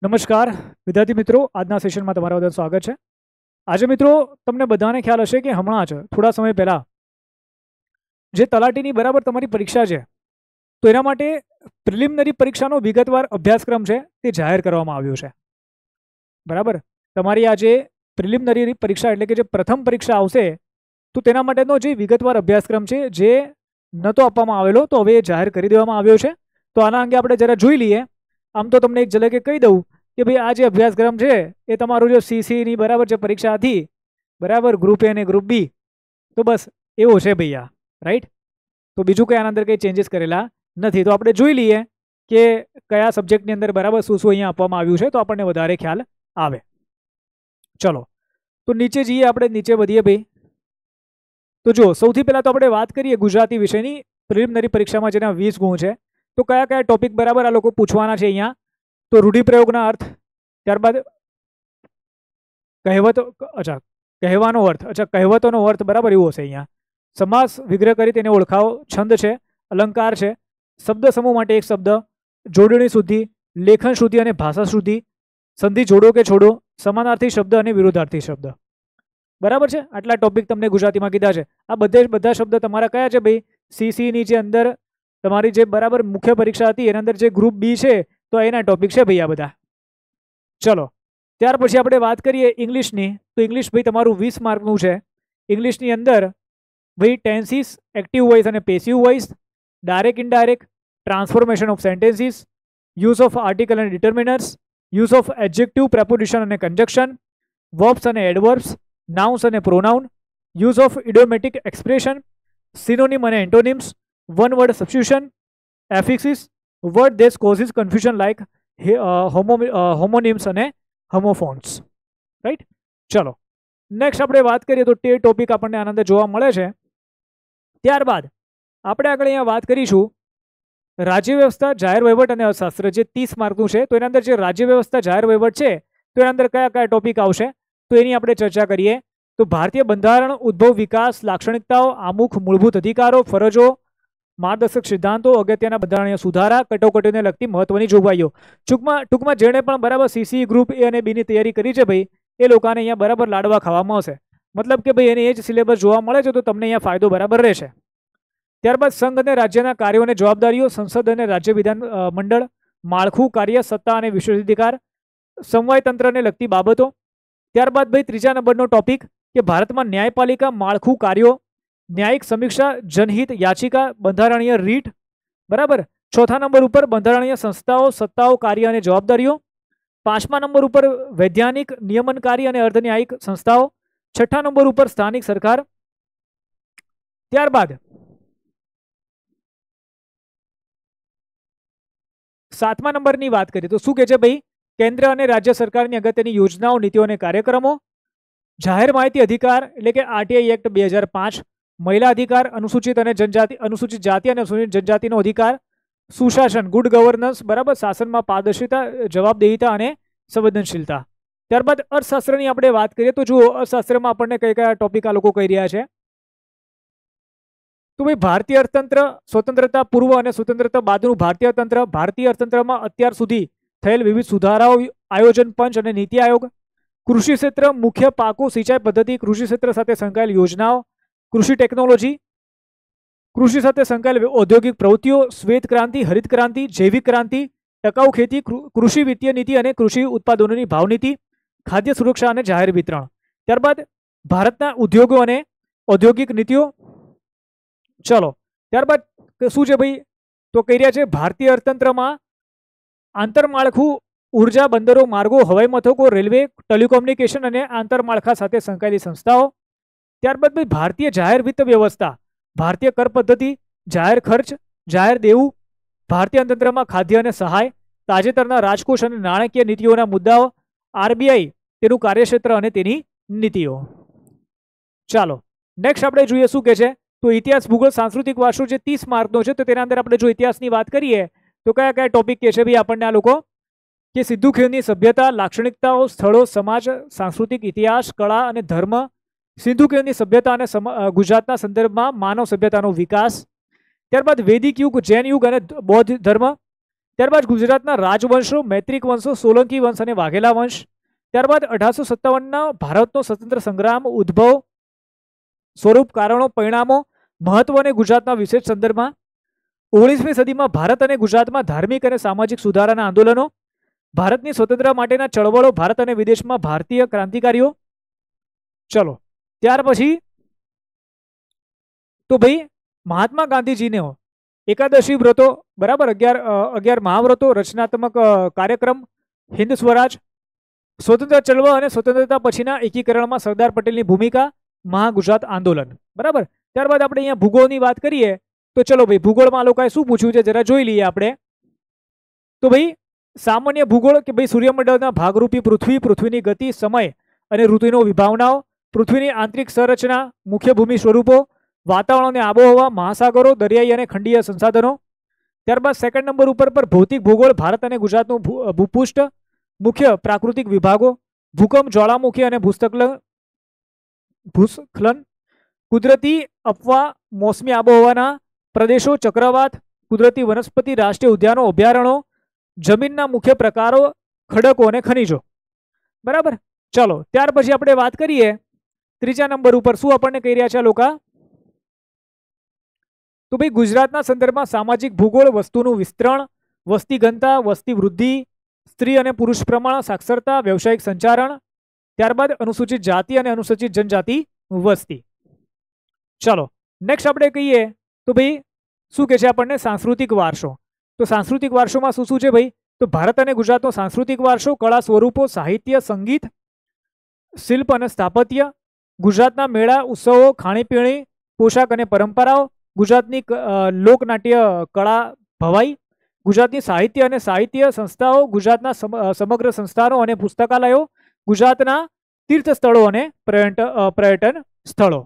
નમસ્કાર વિદ્યાર્થી મિત્રો, આજના સેશનમાં તમારા બધાનું સ્વાગત છે। આજે મિત્રો તમને બધાને ખ્યાલ હશે કે હમણાં જ થોડા સમય પહેલા જે તલાટીની બરાબર તમારી પરીક્ષા છે તો એના માટે પ્રિલિમિનરી પરીક્ષાનો વિગતવાર અભ્યાસક્રમ છે તે જાહેર કરવામાં આવ્યો છે। બરાબર, તમારી આ જે પ્રિલિમિનરી પરીક્ષા એટલે કે જે પ્રથમ પરીક્ષા આવશે તો તેના માટેનો જે વિગતવાર અભ્યાસક્રમ છે જે નહોતો આપવામાં આવેલો તો હવે જાહેર કરી દેવામાં આવ્યો છે। તો આના અંગે આપણે જરા જોઈ લઈએ। આમ તો તમને એક ઝલકે કહી દઉં કે ભાઈ આ જે અભ્યાસક્રમ છે એ તમારું જો સીસીની બરાબર જે પરીક્ષા હતી બરાબર ગ્રુપ એ અને ગ્રુપ બી તો બસ એવો છે ભૈયા, રાઈટ। તો બીજું કંઈ આના અંદર કંઈ ચેન્જીસ કરેલા નથી। તો આપણે જોઈ લઈએ કે કયા સબ્જેક્ટની અંદર બરાબર શું શું અહીંયા આપવામાં આવ્યું છે તો આપણને વધારે ખ્યાલ આવે। ચલો તો નીચે જઈએ, આપણે નીચે વધીએ ભાઈ। તો જો સૌથી પહેલાં તો આપણે વાત કરીએ ગુજરાતી વિષયની પ્રિલિમિનરી પરીક્ષામાં જેના 20 ગુણ છે તો કયા કયા ટોપિક બરાબર આ લોકો પૂછવાના છે અહીંયા। તો રૂઢિપ્રયોગના અર્થ, ત્યારબાદ કહેવાનો અર્થ, કહેવતોનો અર્થ બરાબર એવો છે અહીંયા। સમાસ વિગ્રહ કરી તેને ઓળખાવો, છંદ છે, અલંકાર છે, શબ્દ સમૂહ માટે એક શબ્દ, જોડણી શુદ્ધિ, લેખન શુદ્ધિ અને ભાષા શુદ્ધિ, સંધિ જોડો કે છોડો, સમાનાર્થી શબ્દ અને વિરોધાર્થી શબ્દ। બરાબર છે, આટલા ટોપિક તમને ગુજરાતીમાં કીધા છે। આ બધા શબ્દ તમારા કયા છે ભાઈ? સીસીની જે અંદર તમારી જે બરાબર મુખ્ય પરીક્ષા હતી એના અંદર જે ગ્રુપ બી છે તો એના ટોપિક છે ભાઈ આ બધા। ચલો ત્યાર પછી આપણે વાત કરીએ ઇંગ્લિશની। તો ઇંગ્લિશ ભાઈ તમારું 20 માર્કનું છે। ઇંગ્લિશની અંદર ભાઈ ટેન્સીસ, એક્ટિવ વોઇસ અને passive voice, direct indirect, transformation of sentences, use of article અને determiners, use of adjective, preposition અને કન્જક્શન, વર્બ્સ અને એડવર્બ્સ, નાઉન્સ અને pronoun, use of idiomatic expression, synonym અને antonyms, one word substitution, affixes, word that causes confusion like homonyms અને homophones, right. ચલો next આપણે વાત કરીએ તો તે ટોપિક આપણને આનંદ જોવા મળે છે। ત્યારબાદ આપણે આગળ અહીંયા વાત કરીશું રાજ્ય વ્યવસ્થા, જાહેર વહીવટ અને અર્થશાસ્ત્ર, જે 30 માર્કનું છે। તો એના અંદર જે રાજ્ય વ્યવસ્થા, જાહેર વહીવટ છે તો એના અંદર કયા કયા ટોપિક આવશે તો એની આપણે ચર્ચા કરીએ। તો ભારતીય બંધારણ, ઉદ્ભવ, વિકાસ, લાક્ષણિકતાઓ, આમુખ, મૂળભૂત અધિકારો, ફરજો, માર્ગદર્શક સિદ્ધાંતો, અગત્યના બંધારણીય સુધારા, કટોકટીને લગતી મહત્વની જોગવાઈઓ। ટૂંકમાં જેણે પણ બરાબર સીસી ગ્રુપ એ અને બીની તૈયારી કરી છે ભાઈ એ લોકોને અહીંયા બરાબર લાડવા ખાવા મળશે। મતલબ કે ભાઈ એને એ જ સિલેબસ જોવા મળે છે તો તમને અહીંયા ફાયદો બરાબર રહેશે। ત્યારબાદ સંઘ અને રાજ્યના કાર્યો અને જવાબદારીઓ, સંસદ અને રાજ્ય વિધાન મંડળ, માળખું, કાર્ય, સત્તા અને વિશેષાધિકાર, સમવાય તંત્રને લગતી બાબતો। ત્યારબાદ ભાઈ ત્રીજા નંબરનો ટોપિક કે ભારતમાં ન્યાયપાલિકા, માળખું, કાર્યો, ન્યાયિક સમીક્ષા, જનહિત યાચિકા, બંધારણીય રીટ, બરાબર। ચોથા નંબર ઉપર બંધારણીય સંસ્થાઓ, સત્તાઓ, કાર્ય અને જવાબદારીઓ। પાંચમા નંબર ઉપર વૈધાનિક, નિયમનકારી અને અર્ધન્યાયિક સંસ્થાઓ। છઠ્ઠા નંબર ઉપર સ્થાનિક સરકાર। ત્યારબાદ સાતમા નંબરની વાત કરીએ તો શું કહે છે ભાઈ? કેન્દ્ર અને રાજ્ય સરકારની અગત્યની યોજનાઓ, નીતિઓ અને કાર્યક્રમો, જાહેર માહિતી અધિકાર એટલે કે આરટીઆઈ એક્ટ 2005, મહિલા અધિકાર, અનુસૂચિત જાતિ અને અનુસૂચિત જનજાતિનો અધિકાર, સુશાસન, ગુડ ગવર્નન્સ, બરાબર, શાસનમાં પારદર્શિતા, જવાબદેહિતા અને સંવેદનશીલતા। ત્યારબાદ અર્થશાસ્ત્રની આપણે વાત કરીએ તો જુઓ અર્થશાસ્ત્રમાં આપણને કઈ કયા ટોપિક આ લોકો કહી રહ્યા છે તો ભાઈ ભારતીય અર્થતંત્ર, સ્વતંત્રતા પૂર્વ અને સ્વતંત્રતા બાદનું ભારતીય અર્થતંત્ર, ભારતીય અર્થતંત્રમાં અત્યાર સુધી થયેલ વિવિધ સુધારાઓ, આયોજન પંચ અને નીતિ આયોગ, કૃષિ ક્ષેત્ર, મુખ્ય પાકો, સિંચાઈ પદ્ધતિ, કૃષિ ક્ષેત્ર સાથે સંકળાયેલ યોજનાઓ, કૃષિ ટેકનોલોજી, કૃષિ સાથે સંકળાયેલ ઔદ્યોગિક પ્રવૃત્તિઓ, શ્વેત ક્રાંતિ, હરિત ક્રાંતિ, જૈવિક ક્રાંતિ, ટકાઉ ખેતી, કૃષિ વિત્તીય નીતિ અને કૃષિ ઉત્પાદનોની ભાવ નીતિ, ખાદ્ય સુરક્ષા અને જાહેર વિતરણ। ત્યારબાદ ભારતના ઉદ્યોગો અને ઔદ્યોગિક નીતિઓ। ચલો ત્યારબાદ શું છે ભાઈ તો કહી રહ્યા છે ભારતીય અર્થતંત્રમાં આંતરમાળખું, ઉર્જા, બંદરો, માર્ગો, હવાઈ મથકો, રેલવે, ટેલિકોમ્યુનિકેશન અને આંતરમાળખા સાથે સંકળાયેલી સંસ્થાઓ। ત્યારબાદ ભાઈ ભારતીય જાહેર વિત્ત વ્યવસ્થા, ભારતીય કર પદ્ધતિ, જાહેર ખર્ચ, જાહેર દેવું, ભારતીય અર્થતંત્રમાં ખાદ્ય અને સહાય, તાજેતરના રાજકોષ અને નાણાકીય નીતિઓના મુદ્દાઓ, આરબીઆઈ, તેનું કાર્યક્ષેત્ર અને તેની નીતિઓ। ચાલો નેક્સ્ટ આપણે જોઈએ શું કહે છે તો ઇતિહાસ, ભૂગોળ, સાંસ્કૃતિક વારસો જે 30 માર્કનો છે તો તેના અંદર આપણે જો ઇતિહાસની વાત કરીએ તો કયા કયા ટોપિક કહે છે ભાઈ આપણને આ લોકો કે સિંધુ ખીણની સભ્યતા, લાક્ષણિકતાઓ, સ્થળો, સમાજ, સાંસ્કૃતિક ઇતિહાસ, કળા અને ધર્મ, સિંધુ ખીણની સભ્યતા અને ગુજરાતના સંદર્ભમાં માનવ સભ્યતાનો વિકાસ। ત્યારબાદ વૈદિક યુગ, જૈન યુગ અને બૌદ્ધ ધર્મ, ત્યારબાદ ગુજરાતના રાજવંશો, મૈત્રિક વંશો, સોલંકી વંશ અને વાઘેલા વંશ. ત્યારબાદ 1857ના ભારતનો સ્વતંત્ર સંગ્રામ, ઉદ્ભવ, સ્વરૂપ, કારણો, પરિણામો, મહત્વ અને ગુજરાતના વિશેષ સંદર્ભમાં. 19મી સદીમાં ભારત અને ગુજરાતમાં ધાર્મિક અને સામાજિક સુધારાના આંદોલનો, ભારતની સ્વતંત્રતા માટેના ચળવળો, ભારત અને વિદેશમાં ભારતીય ક્રાંતિકારીઓ. ચલો ત્યાર પછી તો ભાઈ મહાત્મા ગાંધીજીને એકાદશી વ્રતો, બરાબર, 11 મહાવ્રતો, રચનાત્મક કાર્યક્રમ, હિન્દ સ્વરાજ, સ્વતંત્ર ચળવળ અને સ્વતંત્રતા પછીના એકીકરણમાં સરદાર પટેલની ભૂમિકા, મહાગુજરાત આંદોલન. બરાબર. ત્યારબાદ આપણે અહીંયા ભૂગોળની વાત કરીએ તો ચલો ભાઈ ભૂગોળમાં લોકોએ શું પૂછ્યું છે જરા જોઈ લઈએ આપણે. તો ભાઈ સામાન્ય ભૂગોળ કે ભાઈ સૂર્યમંડળના ભાગરૂપી પૃથ્વી, પૃથ્વીની ગતિ, સમય અને ઋતુનો વિભાવનાઓ, પૃથ્વીની આંતરિક સંરચના, મુખ્ય ભૂમિ સ્વરૂપો, વાતાવરણ અને આબોહવા, મહાસાગરો, દરિયાઈ અને ખંડીય સંસાધનો. ત્યારબાદ સેકન્ડ નંબર ઉપર પર ભૌતિક ભૂગોળ, ભારત અને ગુજરાતનું ભૂપૃષ્ઠ, મુખ્ય પ્રાકૃતિક વિભાગો, ભૂકંપ, જ્વાળામુખી અને ભૂસ્ખલન, કુદરતી અફવા, મોસમી આબોહવાના પ્રદેશો, ચક્રવાત, કુદરતી વનસ્પતિ, રાષ્ટ્રીય ઉદ્યાનો, અભયારણ્યો, જમીનના મુખ્ય પ્રકારો, ખડકો અને ખનિજો. બરાબર. ચલો ત્યાર પછી આપણે વાત કરીએ ત્રીજા નંબર ઉપર શું આપણને કહી રહ્યા છે આ લોકો. તો ભાઈ ગુજરાતના સંદર્ભમાં સામાજિક ભૂગોળ, વસ્તુનું વિસ્તરણ, વસ્તી ઘનતા, વસ્તી વૃદ્ધિ, સ્ત્રી અને પુરુષ પ્રમાણ, સાક્ષરતા, વ્યવસાયિક સંચારણ. ત્યારબાદ અનુસૂચિત જાતિ અને અનુસૂચિત જનજાતિ વસ્તી. ચલો નેક્સ્ટ આપણે કહીએ તો ભાઈ શું કે છે આપણને સાંસ્કૃતિક વારસો. તો સાંસ્કૃતિક વારસોમાં શું શું છે ભાઈ? તો ભારત અને ગુજરાતનો સાંસ્કૃતિક વારસો, કળા સ્વરૂપો, સાહિત્ય, સંગીત, શિલ્પ અને સ્થાપત્ય, ગુજરાતના મેળા, ઉત્સવો, ખાણીપીણી, પોશાક અને પરંપરાઓ, ગુજરાતની લોકનાટ્ય કળા ભવાઈ, ગુજરાતની સાહિત્ય અને સાહિત્ય સંસ્થાઓ, ગુજરાતના સમગ્ર સંસ્થાનો અને પુસ્તકાલયો, ગુજરાતના તીર્થ સ્થળો અને પર્યટન સ્થળો.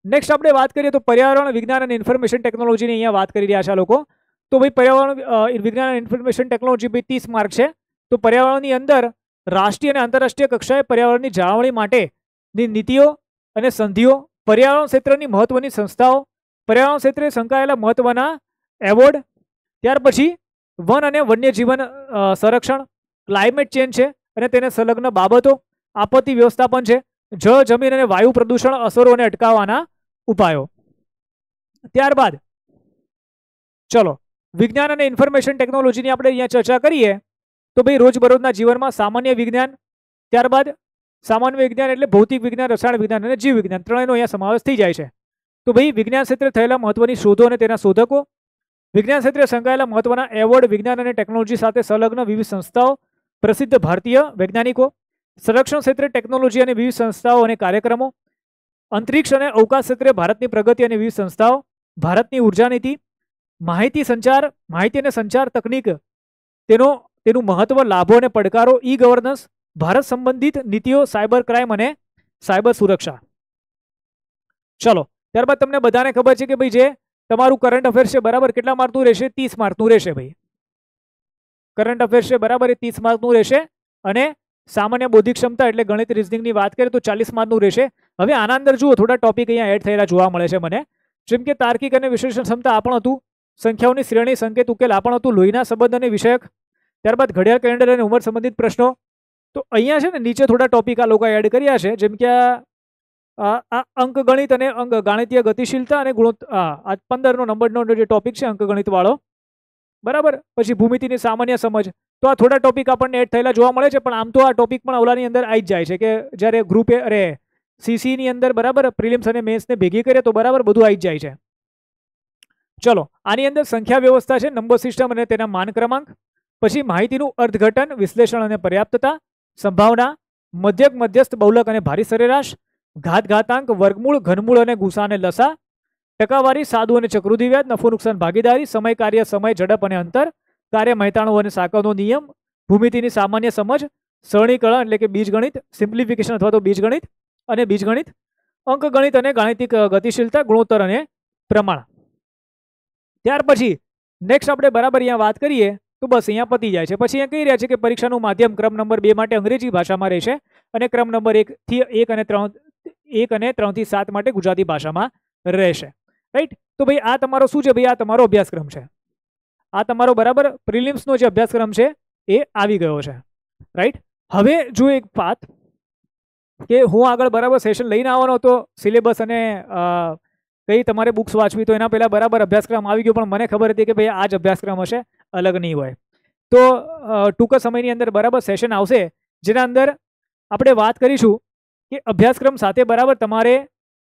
નેક્સ્ટ આપણે વાત કરીએ તો પર્યાવરણ વિજ્ઞાન અને ઇન્ફોર્મેશન ટેકનોલોજીની અહીંયા વાત કરી રહ્યા છે આ લોકો. તો ભાઈ પર્યાવરણ વિજ્ઞાન અને ઇન્ફોર્મેશન ટેકનોલોજી ભાઈ 30 માર્ક છે. તો પર્યાવરણની અંદર રાષ્ટ્રીય અને આંતરરાષ્ટ્રીય કક્ષાએ પર્યાવરણની જાળવણી માટેની નીતિઓ અને સંધિઓ, પર્યાવરણ ક્ષેત્રની મહત્વની સંસ્થાઓ, પર્યાવરણ ક્ષેત્રે સંકળાયેલા મહત્વના એવોર્ડ, ત્યાર પછી વન અને વન્યજીવન સંરક્ષણ, ક્લાઇમેટ ચેન્જ છે અને તેને સંલગ્ન બાબતો, આપત્તિ વ્યવસ્થાપન છે, જળ, જમીન અને વાયુ પ્રદૂષણ અસરોને અટકાવવાના ઉપાયો. ત્યારબાદ ચલો વિજ્ઞાન અને ઇન્ફોર્મેશન ટેકનોલોજીની આપણે અહીંયા ચર્ચા કરીએ તો ભાઈ રોજબરોજના જીવનમાં સામાન્ય વિજ્ઞાન, ત્યારબાદ સામાન્ય વિજ્ઞાન એટલે ભૌતિક વિજ્ઞાન, રસાયણ વિજ્ઞાન અને જીવ વિજ્ઞાન ત્રણેયનો અહીંયા સમાવેશ થઈ જાય છે. તો ભાઈ વિજ્ઞાન ક્ષેત્રે થયેલા મહત્વની શોધો અને તેના શોધકો, વિજ્ઞાન ક્ષેત્રે સંકળાયેલા મહત્વના એવોર્ડ, વિજ્ઞાન અને ટેકનોલોજી સાથે સંલગ્ન વિવિધ સંસ્થાઓ, પ્રસિદ્ધ ભારતીય વૈજ્ઞાનિકો, સંરક્ષણ ક્ષેત્રે ટેકનોલોજી અને વિવિધ સંસ્થાઓ અને કાર્યક્રમો, અંતરિક્ષ અને અવકાશ ક્ષેત્રે ભારતની પ્રગતિ અને વિવિધ સંસ્થાઓ, ભારતની ઉર્જા નીતિ, માહિતી અને સંચાર તકનીક, તેનું મહત્વ, લાભો અને પડકારો, ઈ ગવર્નન્સ, ભારત સંબંધિત નીતિઓ, સાયબર ક્રાઇમ અને સાયબર સુરક્ષા. ચલો ત્યારબાદ તમને બધાને ખબર છે કે ભાઈ જે તમારું કરંટ અફેર્સ છે બરાબર કેટલા માર્કનું રહેશે? 30 માર્કનું રહેશે ભાઈ. કરંટ અફેર્સ છે બરાબર એ 30 માર્કનું રહેશે અને સામાન્ય બૌદ્ધિક ક્ષમતા એટલે ગણિત રીઝનિંગની વાત કરીએ તો 40 માર્કનું રહેશે. હવે આના અંદર જુઓ થોડા ટોપિક અહીંયા એડ થયેલા જોવા મળે છે મને, જેમ કે તાર્કિક અને વિશ્લેષણ ક્ષમતા આ પણ હતું, સંખ્યાઓની શ્રેણી, સંકેત, ઉકેલ આ પણ હતું, લોહીના સંબંધ અને વિષયક, ત્યારબાદ ઘડિયાળ કેલેન્ડર અને ઉંમર સંબંધિત પ્રશ્નો. તો અહીંયા છે ને નીચે થોડા ટોપિક આ લોકો એડ કર્યા છે, જેમ કે આ અંકગણિત અને ગાણિતીય ગતિશીલતા અને 15નો નંબરનો જે ટોપિક છે અંકગણિત વાળો બરાબર. પછી ભૂમિતિની સામાન્ય સમજ. તો આ થોડા ટોપિક આપણને એડ થયેલા જોવા મળે છે, પણ આમ તો આ ટોપિક પણ ઓલાની અંદર આવી જ જાય છે કે જ્યારે ગ્રુપ સીસીની અંદર બરાબર પ્રિલિમ્સ અને મેન્સને ભેગી કરીએ તો બરાબર બધું આવી જ જાય છે. ચલો આની અંદર સંખ્યા વ્યવસ્થા છે, નંબર સિસ્ટમ અને તેના માન ક્રમાંક, પછી માહિતીનું અર્થઘટન, વિશ્લેષણ અને પર્યાપ્તતા, સંભાવના, મધ્યક, મધ્યસ્થ, બહુલક અને ભારી સરેરાશ, ઘાતાંક, વર્ગમૂળ, ઘનમૂળ અને ગુસા અને લસા, ટકાવારી, સાદું અને ચક્રુતિ વ્યાજ, નફો નુકસાન ભાગીદારી, સમય, કાર્ય, સમય, ઝડપ અને અંતર, કાર્ય, મહેતાણું અને સાંકળનો નિયમ, ભૂમિતિની સામાન્ય સમજ, સરળીકરણ એટલે કે બીજગણિત, સિમ્પ્લિફિકેશન અથવા તો બીજગણિત અને બીજગણિત, અંકગણિત અને ગાણિતિક ગતિશીલતા, ગુણોત્તર અને પ્રમાણ. ત્યાર પછી નેક્સ્ટ આપણે બરાબર અહીંયા વાત કરીએ તો બસ અહીંયા પતી જાય છે. પછી અહીંયા કહી રહ્યા છે કે પરીક્ષાનું માધ્યમ ક્રમ નંબર 2 માટે અંગ્રેજી ભાષામાં રહેશે અને ક્રમ નંબર 1 અને 3 થી 7 માટે ગુજરાતી ભાષામાં રહેશે. રાઈટ. તો ભાઈ આ તમારો શું છે ભાઈ? આ તમારો અભ્યાસક્રમ છે. આ તમારો બરાબર પ્રિલિમ્સનો જે અભ્યાસક્રમ છે એ આવી ગયો છે, રાઈટ. હવે જો એક વાત કે હું આગળ બરાબર સેશન લઈને આવવાનો હતો સિલેબસ અને કઈ તમારે બુક્સ વાંચવી, તો એના પહેલાં બરાબર અભ્યાસક્રમ આવી ગયો, પણ મને ખબર હતી કે ભાઈ આ જ અભ્યાસક્રમ હશે, અલગ નહીં હોય. તો ટૂંક સમયની અંદર બરાબર સેશન આવશે જેના અંદર આપણે વાત કરીશું કે અભ્યાસક્રમ સાથે બરાબર તમારે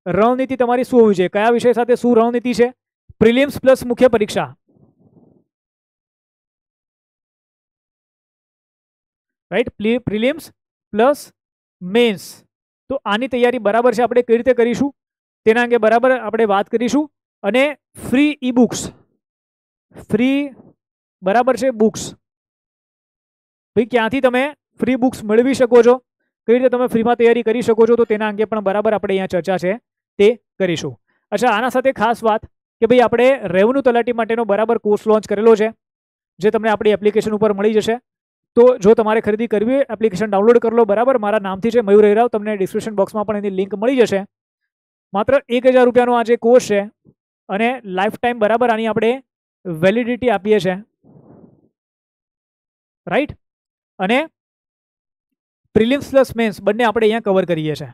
રણનીતિ તમારી શું હોવી જોઈએ, કયા વિષય સાથે શું રણનીતિ છે, પ્રિલિમ્સ પ્લસ મુખ્ય પરીક્ષા, રાઈટ, પ્રિલિમ્સ પ્લસ મેન્સ. તો આની તૈયારી બરાબર છે, આપણે કઈ રીતે કરીશું તેના અંગે બરાબર આપણે વાત કરીશું. અને ફ્રી ઈ બુક્સ, ફ્રી બરાબર છે બુક્સ, ભાઈ ક્યાંથી તમે ફ્રી બુક્સ મેળવી શકો છો, કઈ રીતે તમે ફ્રીમાં તૈયારી કરી શકો છો, તો તેના અંગે પણ બરાબર આપણે અહીંયા ચર્ચા છે તે કરીશું. અચ્છા, આના સાથે ખાસ વાત કે ભાઈ આપણે રેવન્યુ તલાટી માટેનો બરાબર કોર્સ લોન્ચ કરેલો છે જે તમને આપણી એપ્લિકેશન ઉપર મળી જશે. તો જો તમારે ખરીદી કરવી હોય એપ્લિકેશન ડાઉનલોડ કરી લો, બરાબર. મારા નામથી છે મયુર હેરાવ, તમને ડિસ્ક્રિપ્શન બોક્સમાં પણ એની લિંક મળી જશે. માત્ર 1000 રૂપિયાનો આ જે કોર્સ છે અને લાઈફ ટાઈમ બરાબર આની આપણે વેલિડિટી આપીએ છીએ, રાઈટ. અને પ્રિલિમ્સ પ્લસ મેન્સ બંને આપણે અહીંયા કવર કરીએ છીએ,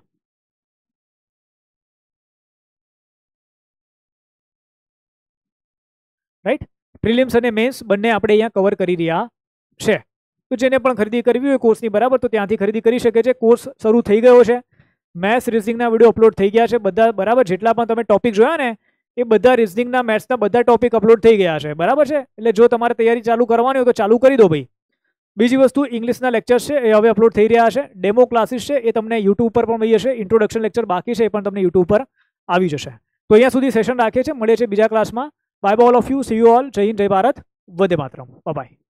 રાઈટ. પ્રિલિમ્સ અને મેન્સ બંને આપણે અહીંયા કવર કરી રહ્યા છે. તો જેને પણ ખરીદી કરવી હોય કોર્સની બરાબર તો ત્યાંથી ખરીદી કરી શકે છે. કોર્સ શરૂ થઈ ગયો છે, મેથ્સ રિઝનિંગના વિડીયો અપલોડ થઈ ગયા છે બધા, બરાબર. જેટલા પણ તમે ટોપિક જોયા ને એ બધા રિઝનિંગના મેથ્સના બધા ટોપિક અપલોડ થઈ ગયા છે, બરાબર છે. એટલે જો તમારે તૈયારી ચાલુ કરવાની હોય તો ચાલુ કરી દો ભાઈ. બીજી વસ્તુ, ઇંગ્લિશના લેક્ચર્સ છે એ હવે અપલોડ થઈ રહ્યા છે, ડેમો ક્લાસીસ છે એ તમને યુટ્યુબ પર પણ મળી જશે, ઇન્ટ્રોડક્શન લેક્ચર બાકી છે એ પણ તમને યુટ્યુબ પર આવી જશે. તો અહીંયા સુધી સેશન રાખીએ છીએ, મળીએ છીએ બીજા ક્લાસમાં. Bye bye all of you, C you all. જય હિન્દ, જય ભારત, વંદે માતરમ, બાય બાય.